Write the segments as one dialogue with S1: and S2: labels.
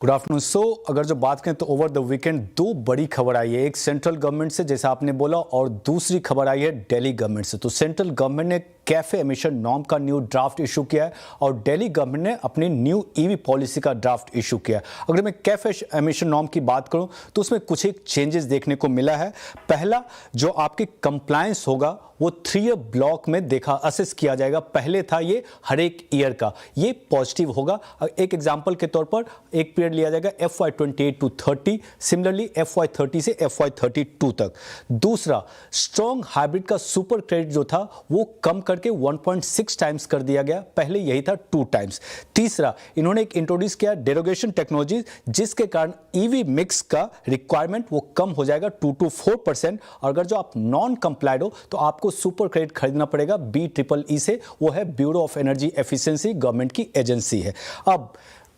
S1: Good afternoon. अगर जो बात करें तो ओवर द वीकेंड दो बड़ी खबर आई है, एक सेंट्रल गवर्नमेंट से जैसा आपने बोला और दूसरी खबर आई है दिल्ली गवर्नमेंट से। तो सेंट्रल गवर्नमेंट ने कैफे एमिशन नॉर्म का न्यू ड्राफ्ट इशू किया है और दिल्ली गवर्नमेंट ने अपनी न्यू ईवी पॉलिसी का ड्राफ्ट इशू किया है। अगर मैं कैफे एमिशन नॉर्म की बात करूं तो उसमें कुछ एक चेंजेस देखने को मिला है। पहला, जो आपकी कंप्लायंस होगा वो 3 ईयर ब्लॉक में असेस किया जाएगा। पहले था ये हर एक ईयर का, ये पॉजिटिव होगा। एक एग्जांपल के तौर पर एक पीरियड लिया जाएगा FY28 to 30, सिमिलरली FY30 से FY32 तक। दूसरा, स्ट्रॉन्ग हाइब्रिड का सुपर क्रेडिट जो था वो कम करके 1.6 टाइम्स कर दिया गया, पहले यही था 2 टाइम्स। तीसरा, इन्होंने एक इंट्रोड्यूस किया डेरोगेशन टेक्नोलॉजी, जिसके कारण ईवी मिक्स का रिक्वायरमेंट वो कम हो जाएगा 2 to 4%। और अगर जो आप नॉन कंप्लाइड हो तो आपको सुपर क्रेडिट खरीदना पड़ेगा BEEE से, वो है bureau of energy efficiency, government की एजेंसी है। अब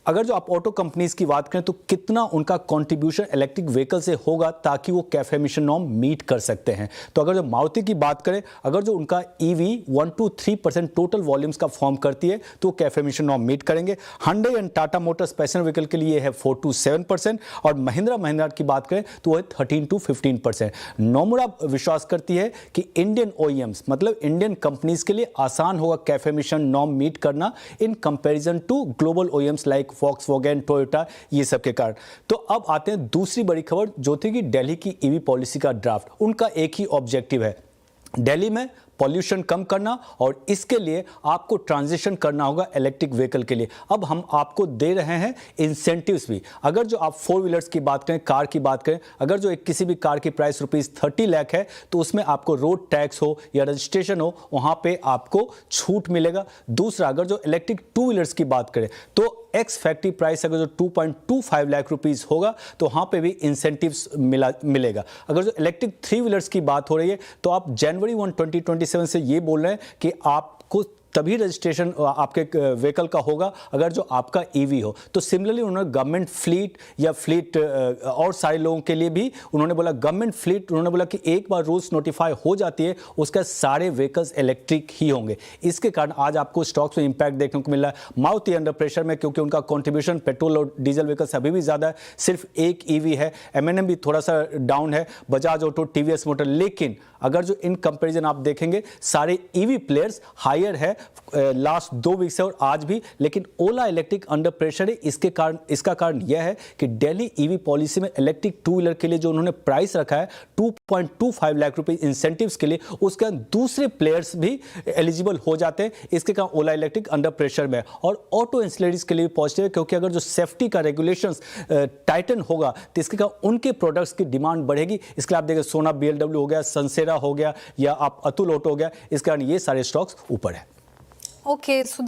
S1: अगर जो आप ऑटो कंपनीज की बात करें तो कितना उनका कंट्रीब्यूशन इलेक्ट्रिक व्हीकल से होगा ताकि वो कैफे एमिशन नॉर्म मीट कर सकते हैं। तो अगर जो मारुति की बात करें, अगर जो उनका EV 1 to 3% टोटल वॉल्यूम्स का फॉर्म करती है तो वो कैफे एमिशन नॉर्म मीट करेंगे। Hyundai and Tata Motors passenger vehicle के लिए है 4 to 7% और महिंद्रा की बात करें तो वो है 13 to 15%। नोमुरा विश्वास करती है कि इंडियन OEMs मतलब इंडियन कंपनीज के लिए आसान होगा कैफे एमिशन नॉर्म मीट करना in comparison to global OEMs like Volkswagen, Toyota, ये सब के कारण। तो अब आते हैं दूसरी बड़ी खबर जो थी कि दिल्ली की ईवी पॉलिसी का ड्राफ्ट। उनका एक ही ऑब्जेक्टिव है, दिल्ली में पॉल्यूशन कम करना और इसके लिए आपको ट्रांजिशन करना होगा इलेक्ट्रिक व्हीकल के लिए। अब हम आपको दे रहे हैं इंसेंटिव्स भी। अगर जो आप 4 व्हीलर्स की बात करें, कार की बात करें, अगर जो एक किसी भी कार की प्राइस ₹30 लाख है तो उसमें आपको रोड टैक्स हो या रजिस्ट्रेशन हो, वहां पे आपको छूट मिलेगा। दूसरा, अगर जो इलेक्ट्रिक 2 व्हीलर्स की बात करें तो एक्स फैक्ट्री प्राइस अगर जो 2.25 लाख रुपीस होगा तो वहां पे भी इंसेंटिव्स मिलेगा। अगर जो इलेक्ट्रिक 3 व्हीलर्स की बात हो रही है तो आप जनवरी 1, 2027 से ये बोल रहे हैं कि आपको तभी रजिस्ट्रेशन आपके व्हीकल का होगा अगर जो आपका ईवी हो। तो सिमिलरली उन्होंने गवर्नमेंट फ्लीट या फ्लीट और सारे लोगों के लिए भी उन्होंने बोला, गवर्नमेंट फ्लीट उन्होंने बोला कि एक बार रूल्स नोटिफाई हो जाती है उसका सारे व्हीकल्स इलेक्ट्रिक ही होंगे। इसके कारण आज आपको स्टॉक्स में इंपैक्ट देखने को मिल रहा है। मारुति अंडर प्रेशर में क्योंकि उनका कॉन्ट्रीब्यूशन पेट्रोल और डीजल व्हीकल्स अभी भी ज़्यादा है, सिर्फ एक ईवी है। M&M भी थोड़ा सा डाउन है, बजाज ऑटो, TVS मोटर। लेकिन अगर जो इन कंपेरिजन आप देखेंगे सारे ईवी प्लेयर्स हायर है लास्ट 2 वीक से और आज भी। लेकिन ओला इलेक्ट्रिक अंडर प्रेशर है। इसका कारण यह है कि दिल्ली ईवी पॉलिसी में इलेक्ट्रिक 2 व्हीलर के लिए जो उन्होंने प्राइस रखा है 2.25 लाख रुपए इंसेंटिव्स के लिए, उसके दूसरे प्लेयर्स भी एलिजिबल हो जाते हैं। इसके कारण ओला इलेक्ट्रिक अंडर प्रेशर में। और ऑटो इंस्टॉलर्स के लिए पॉजिटिव है क्योंकि अगर जो सेफ्टी का रेगुलेशंस टाइटन होगा तो इसके कारण उनके प्रोडक्ट्स की डिमांड बढ़ेगी। इसके लिए आप देखें सोना BLW हो गया, सनसेरा हो गया या आप अतुल ऑटो हो गया, इस कारण ये सारे स्टॉक्स ऊपर है।
S2: ओके।